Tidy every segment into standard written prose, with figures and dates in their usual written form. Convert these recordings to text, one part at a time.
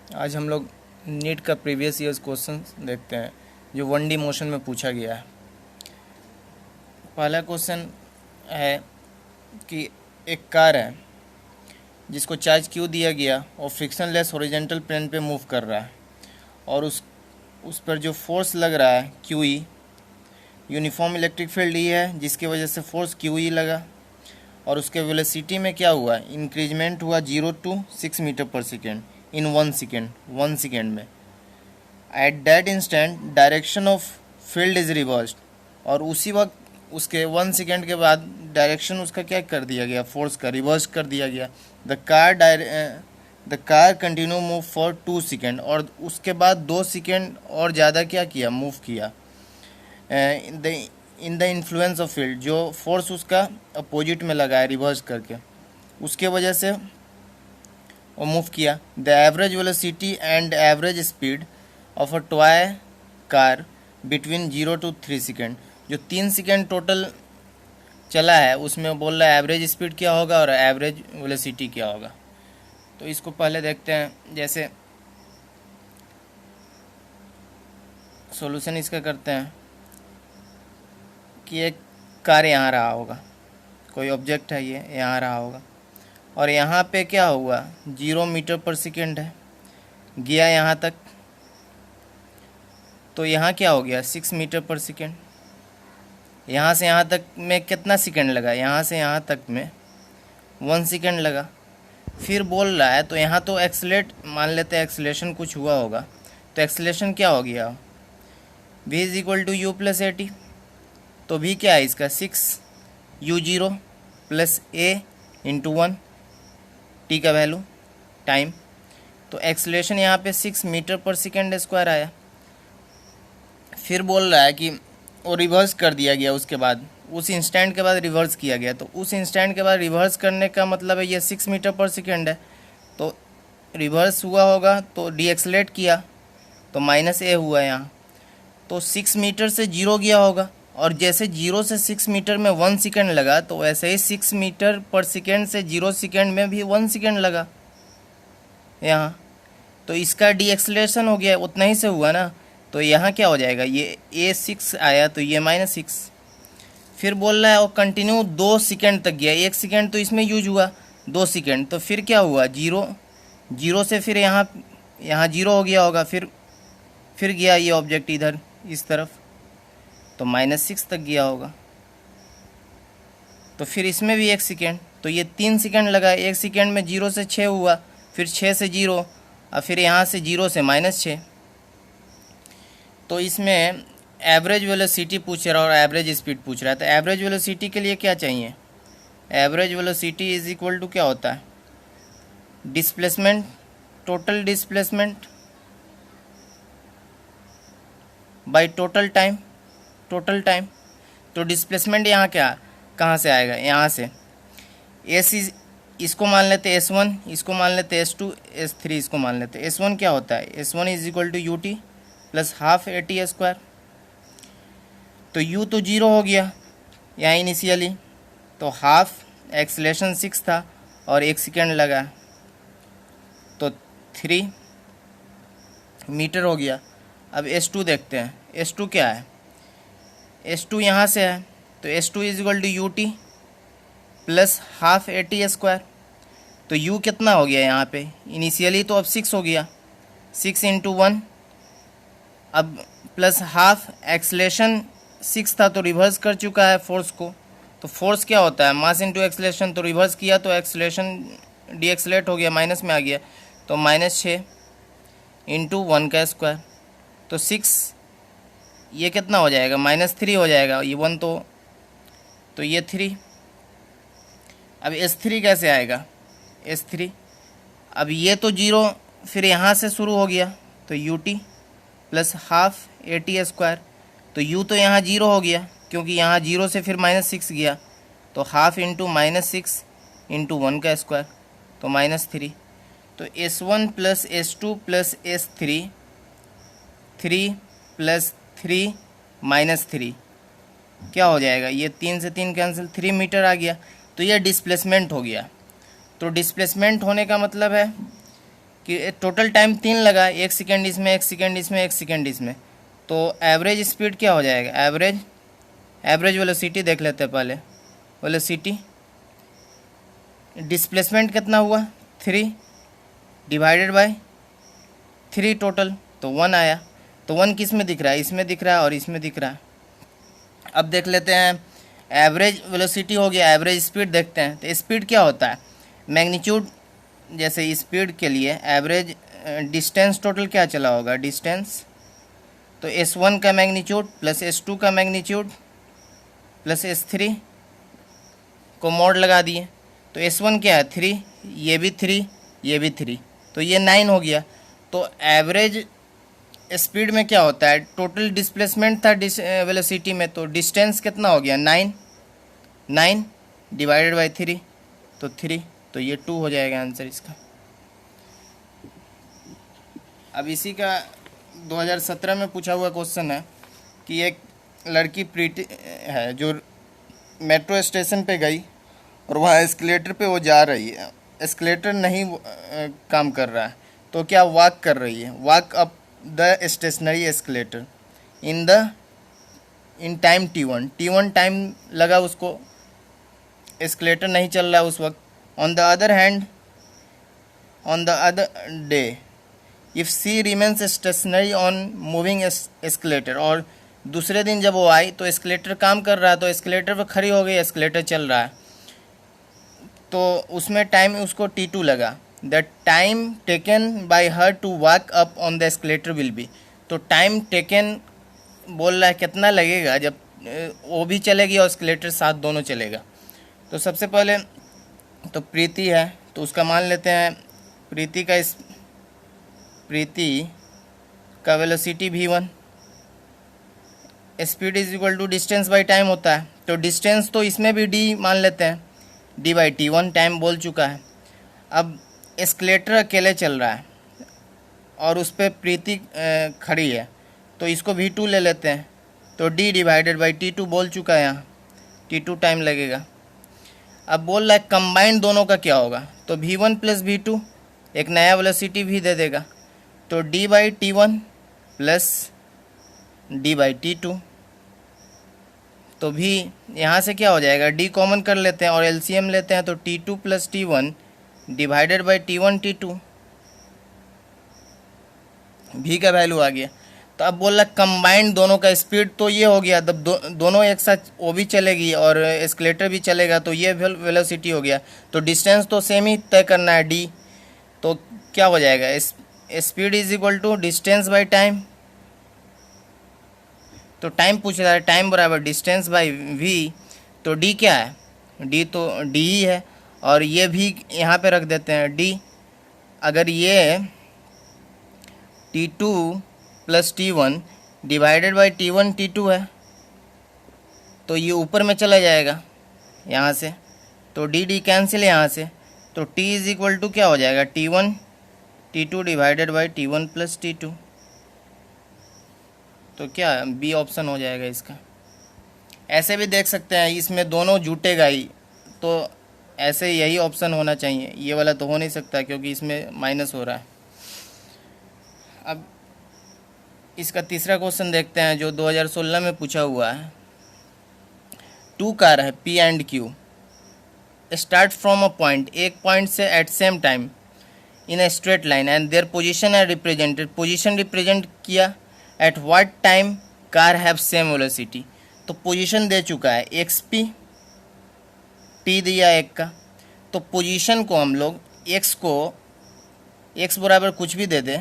आज हम लोग नीट का प्रीवियस ईयर्स क्वेश्चन देखते हैं जो 1D मोशन में पूछा गया है। पहला क्वेश्चन है कि एक कार है जिसको चार्ज क्यू दिया गया और फ्रिक्शनलेस हॉरिजॉन्टल प्लेन पे मूव कर रहा है और उस पर जो फोर्स लग रहा है Q E, uniform electric field E है जिसकी वजह से फोर्स क्यू ई लगा और उसके वेलोसिटी में क्या हुआ, इंक्रीजमेंट हुआ 0 to 6 मीटर पर सेकेंड इन 1 सेकेंड में। At that instant direction of field is reversed और उसी वक्त उसके 1 सेकेंड के बाद डायरेक्शन उसका क्या कर दिया गया, फोर्स का रिवर्स कर दिया गया। The car continue move for 2 second और उसके बाद 2 सेकेंड और ज़्यादा क्या किया, मूव किया। In the influence of field, जो फोर्स उसका अपोजिट में लगा है रिवर्स करके, उसके वजह से वो मूव किया। The average velocity and average speed of a toy car between 0 to 3 second, जो 3 सेकेंड टोटल चला है उसमें बोल रहा है एवरेज स्पीड क्या होगा और एवरेज वेलोसिटी क्या होगा। तो इसको पहले देखते हैं। जैसे सॉल्यूशन इसका करते हैं कि एक कार यहाँ रहा होगा, कोई ऑब्जेक्ट है ये यहाँ रहा होगा और यहाँ पे क्या हुआ, 0 मीटर पर सेकेंड है, गया यहाँ तक, तो यहाँ क्या हो गया 6 मीटर पर सेकेंड। यहाँ से यहाँ तक में कितना सेकेंड लगा, यहाँ से यहाँ तक में 1 सेकेंड लगा। फिर बोल रहा है तो यहाँ तो एक्सलेट मान लेते हैं, एक्सलेशन कुछ हुआ होगा, तो एक्सलेशन क्या हो गया, v is equal to u plus a t. तो भी क्या है इसका 6u0 plus a into 1 t का वैल्यू टाइम। तो एक्सलेशन यहाँ पे 6 मीटर पर सेकेंड स्क्वायर आया। फिर बोल रहा है कि वो रिवर्स कर दिया गया, उसके बाद उस इंस्टेंट के बाद रिवर्स किया गया। तो उस इंस्टेंट के बाद रिवर्स करने का मतलब है ये 6 मीटर पर सेकेंड है, तो रिवर्स हुआ होगा तो डी एक्सलेट किया तो माइनस ए हुआ यहाँ, तो 6 मीटर से 0 गया होगा और जैसे 0 से 6 मीटर में 1 सेकेंड लगा तो वैसे ही 6 मीटर पर सेकेंड से 0 सेकेंड में भी 1 सेकेंड लगा यहाँ। तो इसका डी एक्सलेशन हो गया, उतना ही से हुआ ना। तो यहाँ क्या हो जाएगा, ये a6 आया तो ये -6। फिर बोल रहा है और कंटिन्यू 2 सेकेंड तक गया, 1 सेकेंड तो इसमें यूज हुआ, 2 सेकेंड तो फिर क्या हुआ 0 से फिर यहाँ 0 हो गया होगा, फिर गया ये ऑब्जेक्ट इधर इस तरफ तो -6 तक गया होगा। तो फिर इसमें भी 1 सेकेंड, तो ये 3 सेकेंड लगा। 1 सेकेंड में 0 से 6 हुआ, फिर 6 से 0 और फिर यहाँ से 0 से -6। तो इसमें एवरेज वेलोसिटी पूछ रहा है और एवरेज स्पीड पूछ रहा है। तो एवरेज वेलोसिटी के लिए क्या चाहिए, average velocity is equal to क्या होता है, displacement, total displacement by total time. तो डिस्प्लेसमेंट यहाँ क्या कहाँ से आएगा, यहाँ से इसको मान लेते S1, इसको मान लेते S2, S3 इसको मान लेते। S1 क्या होता है, S1 is equal to u t plus half a t square. तो u तो 0 हो गया यहाँ इनिशियली, तो हाफ एक्सलेशन 6 था और 1 सेकेंड लगा तो 3 मीटर हो गया। अब S2 देखते हैं, S2 क्या है, S2 यहाँ से है तो S2 is equal to u t plus half a t square. तो u कितना हो गया यहाँ पे, इनिशियली तो अब 6 हो गया, 6 इंटू 1, अब प्लस हाफ एक्सलेशन 6 था तो रिवर्स कर चुका है फोर्स को। तो फोर्स क्या होता है, मास इंटू एक्सलेशन, तो रिवर्स किया तो एक्सलेशन डी एक्सलेट हो गया, माइनस में आ गया तो -6 इंटू 1 का स्क्वायर। तो 6 ये कितना हो जाएगा, -3 हो जाएगा, ये 1 तो ये 3। अब S3 कैसे आएगा, S3 अब ये तो 0 फिर यहाँ से शुरू हो गया तो you t plus half a t square. तो u तो यहाँ 0 हो गया क्योंकि यहाँ 0 से फिर -6 गया, तो हाफ इंटू -6 इंटू 1 का स्क्वायर तो -3। तो S1 plus S2 plus S3, 3 plus 3 -3 क्या हो जाएगा, ये 3 से 3 कैंसिल, 3 मीटर आ गया। तो ये डिस्प्लेसमेंट हो गया। तो डिस्प्लेसमेंट होने का मतलब है कि टोटल टाइम 3 लगा, 1 सेकेंड इसमें, 1 सेकेंड इसमें, 1 सेकेंड इसमें, तो एवरेज स्पीड क्या हो जाएगा, एवरेज वेलोसिटी देख लेते हैं पहले। वेलोसिटी डिस्प्लेसमेंट कितना हुआ 3 डिवाइडेड बाय 3 टोटल, तो 1 आया। तो 1 किस में दिख रहा है, इसमें दिख रहा है और इसमें दिख रहा है। अब देख लेते हैं, एवरेज वेलोसिटी हो गया, एवरेज स्पीड देखते हैं। तो स्पीड क्या होता है, मैग्नीट्यूड, जैसे स्पीड के लिए एवरेज डिस्टेंस टोटल क्या चला होगा, डिस्टेंस, तो S1 का मैग्नीट्यूड प्लस S2 का मैग्नीट्यूड प्लस S3 को मोड लगा दिए। तो S1 क्या है 3, ये भी 3, ये भी 3, तो ये 9 हो गया। तो एवरेज स्पीड में क्या होता है, टोटल डिस्प्लेसमेंट था वेलोसिटी में, तो डिस्टेंस कितना हो गया 9 डिवाइडेड बाई 3, तो 3, तो ये 2 हो जाएगा आंसर इसका। अब इसी का 2017 में पूछा हुआ क्वेश्चन है कि एक लड़की प्रीति है जो मेट्रो स्टेशन पे गई और वहाँ एस्केलेटर पे वो जा रही है, एस्केलेटर नहीं काम कर रहा है, तो क्या वॉक कर रही है, walk up the stationary escalator in time T1 time लगा उसको, एस्केलेटर नहीं चल रहा उस वक्त। On the other day if she remains stationary on moving escalator, और दूसरे दिन जब वो आई तो एस्केलेटर काम कर रहा है, तो एस्केलेटर पर खड़ी हो गई, एस्केलेटर चल रहा है, तो उसमें टाइम उसको T2 लगा। The time taken by her to walk up on the escalator will be, तो टाइम टेकन बोल रहा है कितना लगेगा जब वो भी चलेगी और एस्केलेटर साथ दोनों चलेगा। तो सबसे पहले तो प्रीति है, तो उसका मान लेते हैं, प्रीति का velocity v1, speed is equal to distance by time होता है, तो डिस्टेंस तो इसमें भी d मान लेते हैं, d बाई T1 टाइम बोल चुका है। अब एस्केलेटर अकेले चल रहा है और उस पर प्रीति खड़ी है, तो इसको v2 ले लेते हैं, तो d डिवाइडेड बाई T2 बोल चुका है, यहाँ T2 टाइम लगेगा। अब बोल रहा है कंबाइंड दोनों का क्या होगा, तो v1 प्लस v2 एक नया वेलोसिटी भी दे देगा, तो d by T1 plus d by T2, तो भी यहाँ से क्या हो जाएगा, d कॉमन कर लेते हैं और LCM लेते हैं, तो T2 plus T1 divided by T1 T2, भी का वैल्यू आ गया। तो अब बोल रहा कंबाइंड दोनों का स्पीड, तो ये हो गया, जब दोनों एक साथ वो भी चलेगी और एस्केलेटर भी चलेगा, तो ये वेलोसिटी हो गया। तो डिस्टेंस तो सेम ही तय करना है d, तो क्या हो जाएगा, speed is equal to distance by time, तो टाइम पूछ रहा है, टाइम बराबर डिस्टेंस बाई v, तो d क्या है, d तो d ही है, और ये भी यहाँ पे रख देते हैं d। अगर ये T2 plus T1 divided by T1 T2 है, तो ये ऊपर में चला जाएगा यहाँ से, तो d कैंसिल यहाँ से, तो t इज इक्वल टू क्या हो जाएगा, T1 T2 divided by T1 plus T2, तो क्या बी ऑप्शन हो जाएगा इसका। ऐसे भी देख सकते हैं, इसमें दोनों जुटेगा ही, तो ऐसे यही ऑप्शन होना चाहिए, ये वाला तो हो नहीं सकता क्योंकि इसमें माइनस हो रहा है। अब इसका तीसरा क्वेश्चन देखते हैं जो 2016 में पूछा हुआ है। 2 कार है P and Q, start from a point, एक पॉइंट से at same time in a straight line and their position है रिप्रेजेंटेड, पोजीशन रिप्रेजेंट किया, at what time car have same velocity, तो पोजीशन दे चुका है xp, t दिया एक का, तो पोजीशन को हम लोग x बराबर कुछ भी दे दे,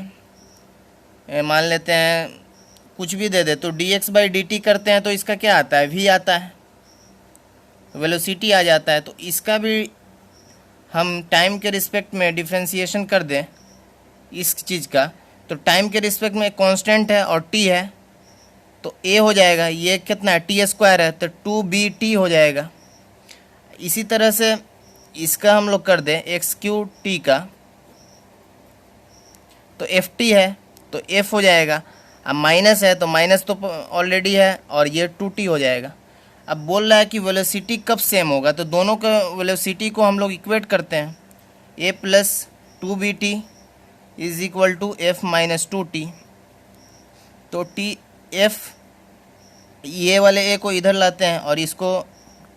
मान लेते हैं कुछ भी दे दे, तो dx बाई dt करते हैं तो इसका क्या आता है, v आता है, वेलोसिटी आ जाता है। तो इसका भी हम टाइम के रिस्पेक्ट में डिफ्रेंशिएशन कर दें इस चीज़ का, तो टाइम के रिस्पेक्ट में कांस्टेंट है और t है, तो a हो जाएगा, ये कितना है t स्क्वायर है, तो 2bt हो जाएगा। इसी तरह से इसका हम लोग कर दें x3t का, तो ft है तो f हो जाएगा, अब माइनस है तो माइनस तो ऑलरेडी है और ये 2t हो जाएगा। अब बोल रहा है कि वेलोसिटी कब सेम होगा, तो दोनों का वेलोसिटी को हम लोग इक्वेट करते हैं, a plus 2bt is equal to f minus two t. तो टी एफ, ये वाले ए को इधर लाते हैं और इसको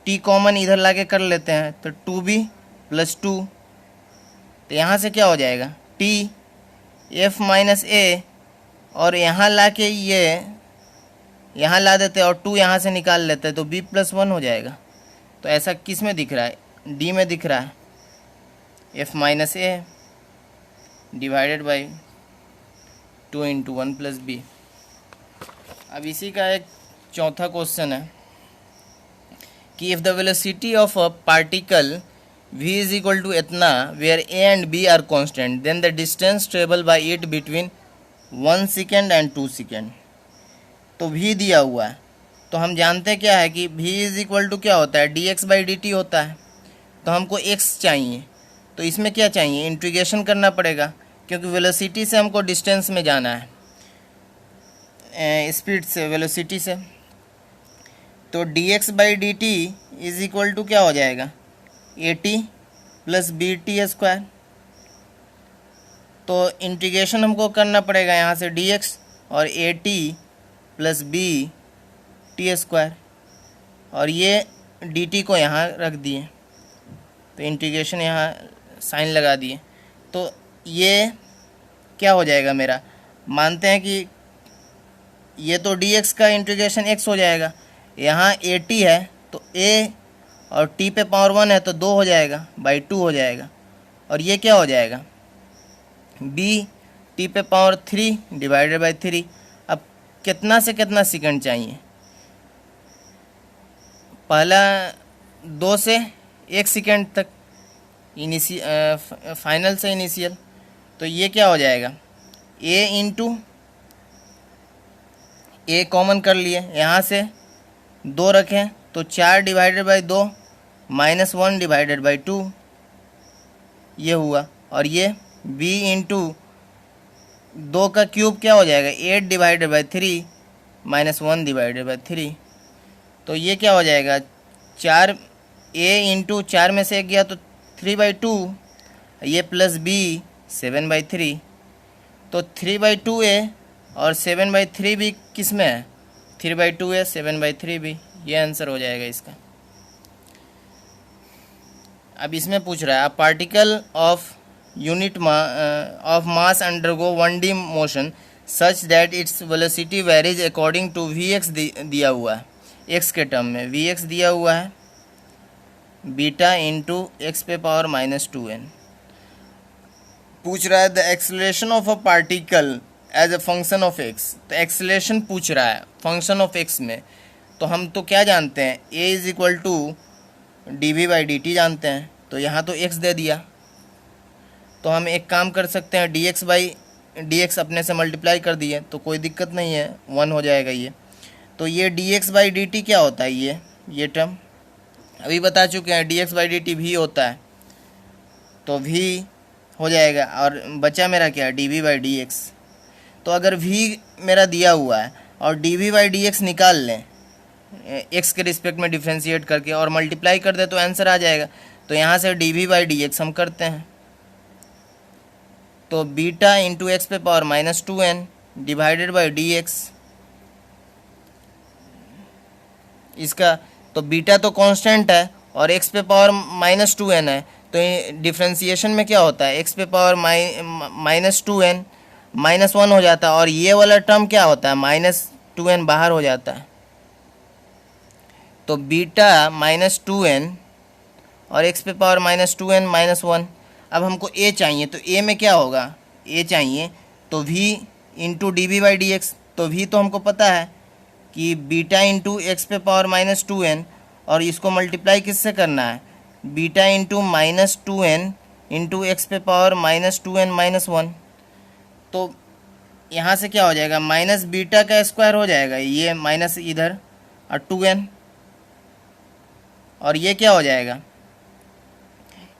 टी कॉमन इधर लाके कर लेते हैं, तो टू बी प्लस टू। तो यहाँ से क्या हो जाएगा, टी एफ माइनस ए, और यहाँ ला के ये यहाँ ला देते हैं और टू यहाँ से निकाल लेते हैं, तो बी प्लस वन हो जाएगा। तो ऐसा किस में दिख रहा है, डी में दिख रहा है, F minus A divided by two into one plus B. अब इसी का एक चौथा क्वेश्चन है कि if the velocity of a particle v is equal to इतना where a and b are constant then the distance travel by it between 1 second and 2 second. तो v दिया हुआ है, तो हम जानते क्या है कि v इज इक्वल टू क्या होता है, dx बाई dt होता है। तो हमको x चाहिए, तो इसमें क्या चाहिए, इंटीग्रेशन करना पड़ेगा, क्योंकि वेलोसिटी से हमको डिस्टेंस में जाना है, स्पीड से, वेलोसिटी से। तो dx by dt is equal to क्या हो जाएगा, at plus b t square. तो इंटीग्रेशन हमको करना पड़ेगा यहाँ से dx और at plus b t square, और ये dt को यहाँ रख दिए, तो इंटीग्रेशन यहाँ साइन लगा दिए। तो ये क्या हो जाएगा मेरा, मानते हैं कि ये तो dx का इंटीग्रेशन x हो जाएगा, यहाँ at है तो a और t पे पावर 1 है तो 2 हो जाएगा, बाई 2 हो जाएगा। और ये क्या हो जाएगा, b t पे पावर 3 डिवाइडेड बाई 3। अब कितना से कितना सेकंड चाहिए, पहला 2 से 1 सेकंड तक, फाइनल से इनिशियल। तो ये क्या हो जाएगा, a इंटू a कॉमन कर लिए, यहाँ से 2 रखें तो 4 divided by 2 minus 1 divided by 2 ये हुआ। और ये b इंटू 2 का क्यूब क्या हो जाएगा, 8 divided by 3 minus 1 divided by 3। तो ये क्या हो जाएगा, 4 a इंटू 4 में से 1 गया तो 3 बाई 2, ये प्लस b 7 बाई 3। तो 3 बाई 2 a और 7 बाई 3 भी किस में है, 3 बाई 2 a 7 बाई 3 भी, ये आंसर हो जाएगा इसका। अब इसमें पूछ रहा है, a particle of unit of mass undergo 1D motion such that its velocity varies according to vx दिया हुआ है, x के टर्म में vx दिया हुआ है बीटा इंटू एक्स पे पावर माइनस 2n। पूछ रहा है the acceleration of a particle as a function of x। तो एक्सेलरेशन पूछ रहा है फंक्शन ऑफ x में, तो हम तो क्या जानते हैं, a is equal to d v by d t जानते हैं, तो यहाँ तो x दे दिया। तो हम एक काम कर सकते हैं, dx बाई dx अपने से मल्टीप्लाई कर दिए तो कोई दिक्कत नहीं है, 1 हो जाएगा ये। तो ये dx बाई डी टी क्या होता है, ये टर्म अभी बता चुके हैं, dx बाई डी टी भी होता है, तो v हो जाएगा। और बचा मेरा क्या, d v by d x. तो अगर v मेरा दिया हुआ है और d v by d x निकाल लें x के रिस्पेक्ट में डिफ्रेंशिएट करके और मल्टीप्लाई कर दे तो आंसर आ जाएगा। तो यहाँ से d v by d x हम करते हैं, तो बीटा इंटू एक्स पे power minus 2n divided by d x, इसका तो बीटा तो कांस्टेंट है और x पे पावर माइनस 2n है, तो डिफ्रेंशिएशन में क्या होता है, x पे पावर माइनस 2n माइनस 1 हो जाता है, और ये वाला टर्म क्या होता है, माइनस 2n बाहर हो जाता है। तो बीटा माइनस 2n और x पे पावर माइनस 2n माइनस 1। अब हमको a चाहिए, तो a में क्या होगा, a चाहिए तो v into d v by d x. तो v तो हमको पता है कि बीटा इंटू एक्स पे पावर माइनस 2n, और इसको मल्टीप्लाई किससे करना है, beta into minus 2n into x पे पावर माइनस 2n माइनस 1। तो यहाँ से क्या हो जाएगा, माइनस बीटा का स्क्वायर हो जाएगा, ये माइनस इधर और 2n, और ये क्या हो जाएगा,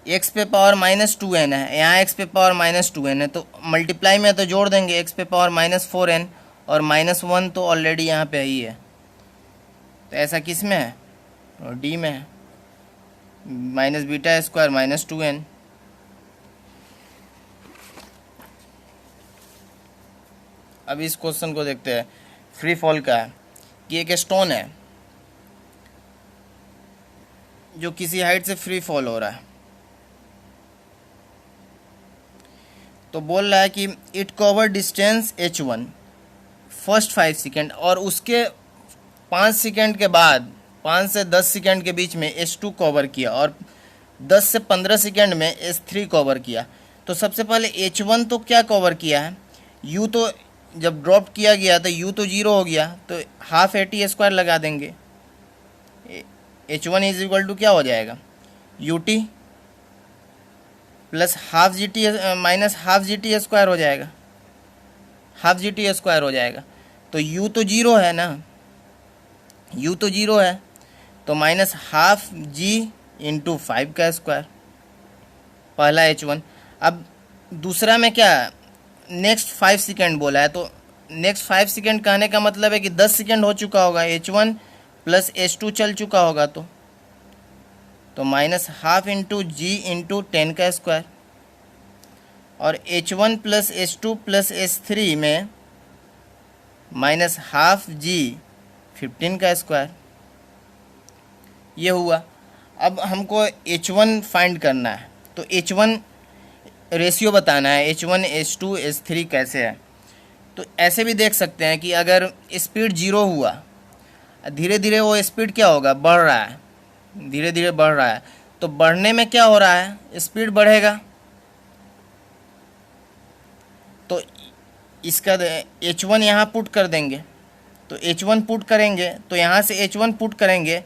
x पे पावर माइनस 2n है, यहाँ x पे पावर माइनस 2n है, तो मल्टीप्लाई में तो जोड़ देंगे, x पे पावर माइनस 4n और माइनस 1 तो ऑलरेडी यहाँ पे ही है। तो ऐसा किस में है, और डी में है, minus beta square minus 2n। अब इस क्वेश्चन को देखते हैं। फ्री फॉल का है कि एक स्टोन है जो किसी हाइट से फ्री फॉल हो रहा है, तो बोल रहा है कि it cover distance h1 first 5 second, और उसके 5 सेकेंड के बाद 5 से 10 सेकेंड के बीच में h2 कवर किया, और 10 से 15 सेकेंड में h3 कवर किया। तो सबसे पहले h1 तो क्या कवर किया है, u तो जब ड्रॉप किया गया तो u तो 0 हो गया, तो हाफ AT² लगा देंगे। h1 इज इक्वल टू क्या हो जाएगा, ut plus half GT minus half GT² हो जाएगा, हाफ GT² हो जाएगा। तो u तो 0 है ना, u तो 0 है, तो माइनस हाफ g इंटू 5 का स्क्वायर, पहला h1। अब दूसरा में क्या, नेक्स्ट 5 सेकेंड बोला है, तो नेक्स्ट 5 सेकेंड कहने का मतलब है कि 10 सेकेंड हो चुका होगा, h1 प्लस h2 चल चुका होगा, तो माइनस हाफ इंटू जी इंटू 10 का स्क्वायर, और h1 plus h2 plus h3 में माइनस हाफ जी 15 का स्क्वायर, ये हुआ। अब हमको h1 फाइंड करना है, तो h1 रेशियो बताना है, h1 h2 h3 कैसे है। तो ऐसे भी देख सकते हैं कि अगर स्पीड 0 हुआ, धीरे धीरे वो स्पीड क्या होगा, बढ़ रहा है, धीरे धीरे बढ़ रहा है, तो बढ़ने में क्या हो रहा है, स्पीड बढ़ेगा। तो इसका h1 यहाँ पुट कर देंगे, तो h1 पुट करेंगे, तो यहाँ से h1 पुट करेंगे,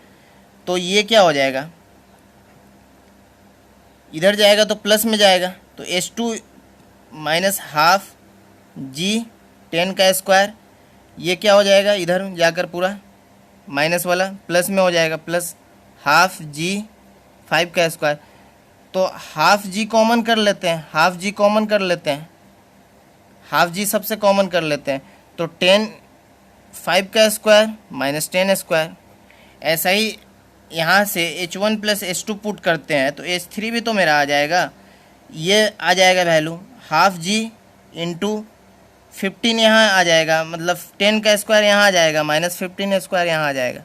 तो ये क्या हो जाएगा, इधर जाएगा तो प्लस में जाएगा, तो h2 माइनस हाफ जी 10 का स्क्वायर, ये क्या हो जाएगा, इधर जाकर पूरा माइनस वाला प्लस में हो जाएगा, प्लस हाफ जी 5 का स्क्वायर। तो हाफ जी कॉमन कर लेते हैं, हाफ जी कॉमन कर लेते हैं, हाफ जी सबसे कॉमन कर लेते हैं, तो 10 5 का स्क्वायर माइनस 10 स्क्वायर। ऐसा ही यहाँ से h1 प्लस h2 पुट करते हैं, तो h3 भी तो मेरा आ जाएगा, ये आ जाएगा वैल्यू हाफ जी इंटू 15 यहाँ आ जाएगा, मतलब 10 का स्क्वायर यहाँ आ जाएगा, माइनस 15 स्क्वायर यहाँ आ जाएगा।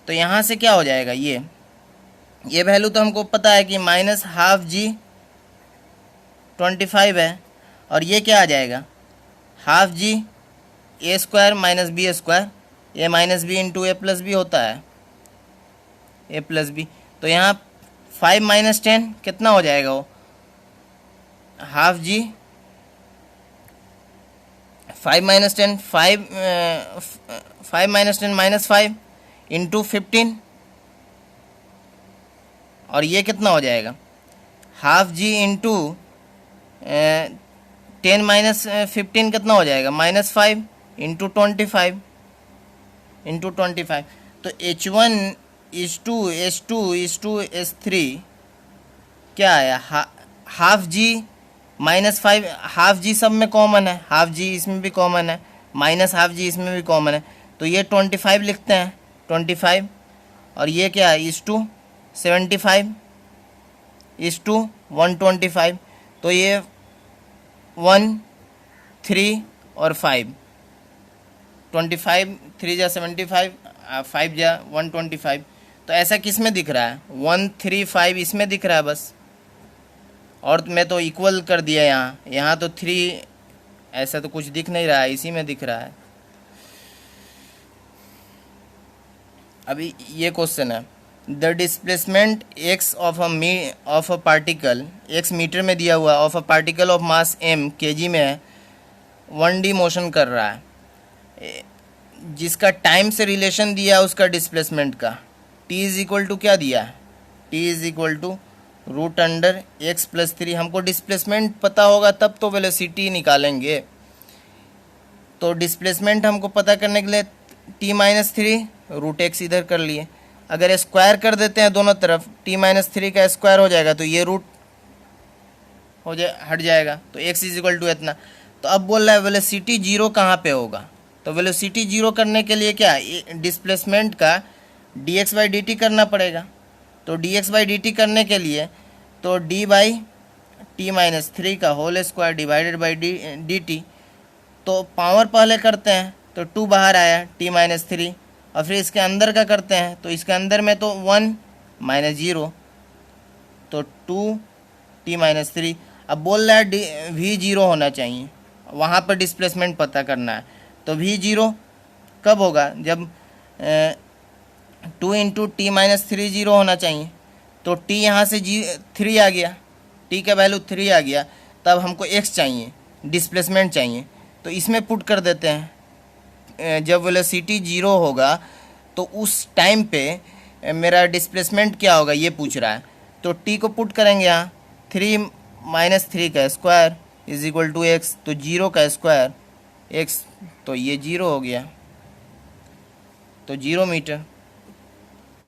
तो यहाँ से क्या हो जाएगा, ये वैल्यू तो हमको पता है कि माइनस हाफ जी 25 है, और ये क्या आ जाएगा, हाफ जी ए स्क्वायर माइनस बी स्क्वायर, ए माइनस बी इंटू ए प्लस बी होता है, ए प्लस बी। तो यहाँ 5 माइनस 10 कितना हो जाएगा, वो हाफ जी 5 माइनस 10 5 माइनस 10 माइनस 5 इंटू 15, और ये कितना हो जाएगा, हाफ जी इंटू 10 माइनस 15 कितना हो जाएगा, माइनस 5 इंटू 25 इंटू 25। तो h1 h2 h2 h2 h3 क्या आया, हाफ जी माइनस 5, हाफ जी सब में कॉमन है, हाफ जी इसमें भी कॉमन है, माइनस हाफ जी इसमें भी कॉमन है, तो ये 25 लिखते हैं, 25, और ये क्या है, h2 75 h2 125, तो ये 1 3 और 5, 25 3 जा 75 5 जा 125। तो ऐसा किस में दिख रहा है, 1 3 5 इसमें दिख रहा है बस, और मैं तो इक्वल कर दिया यहाँ तो 3, ऐसा तो कुछ दिख नहीं रहा है, इसी में दिख रहा है। अभी ये क्वेश्चन है, द displacement x of a particle, x metre में दिया हुआ, of a particle of mass m kg में है, 1D मोशन कर रहा है, जिसका टाइम से रिलेशन दिया उसका डिस्प्लेसमेंट का, t इज इक्वल टू क्या दिया है, t is equal to root under x plus 3। हमको डिस्प्लेसमेंट पता होगा तब तो वेलोसिटी निकालेंगे, तो डिस्प्लेसमेंट हमको पता करने के लिए t माइनस 3 रूट x इधर कर लिए, अगर स्क्वायर कर देते हैं दोनों तरफ, t माइनस 3 का स्क्वायर हो जाएगा, तो ये रूट हो जाए हट जाएगा, तो x इज इक्वल टू इतना। तो अब बोल रहा है वेलोसिटी 0 कहाँ पे होगा, तो वेलोसिटी 0 करने के लिए क्या, डिस्प्लेसमेंट का dx बाई dt करना पड़ेगा। तो dx बाई dt करने के लिए तो d बाई t माइनस 3 का whole square divided by dt, तो पावर पहले करते हैं तो 2 बाहर आया t-3, और फिर इसके अंदर का करते हैं तो इसके अंदर में तो 1 माइनस 0 तो 2t-3। अब बोल रहा है v0 होना चाहिए, वहाँ पर डिस्प्लेसमेंट पता करना है। तो v0 कब होगा, जब 2 इंटू t-3 0 होना चाहिए। तो t यहाँ से 3 आ गया, t का वैल्यू 3 आ गया, तब हमको x चाहिए, डिस्प्लेसमेंट चाहिए। तो इसमें पुट कर देते हैं, जब वेलोसिटी 0 होगा तो उस टाइम पे मेरा डिस्प्लेसमेंट क्या होगा ये पूछ रहा है। तो t को पुट करेंगे यहाँ, 3 माइनस 3 का square is equal to x, तो 0 का स्क्वायर x, तो ये 0 हो गया, तो 0 मीटर।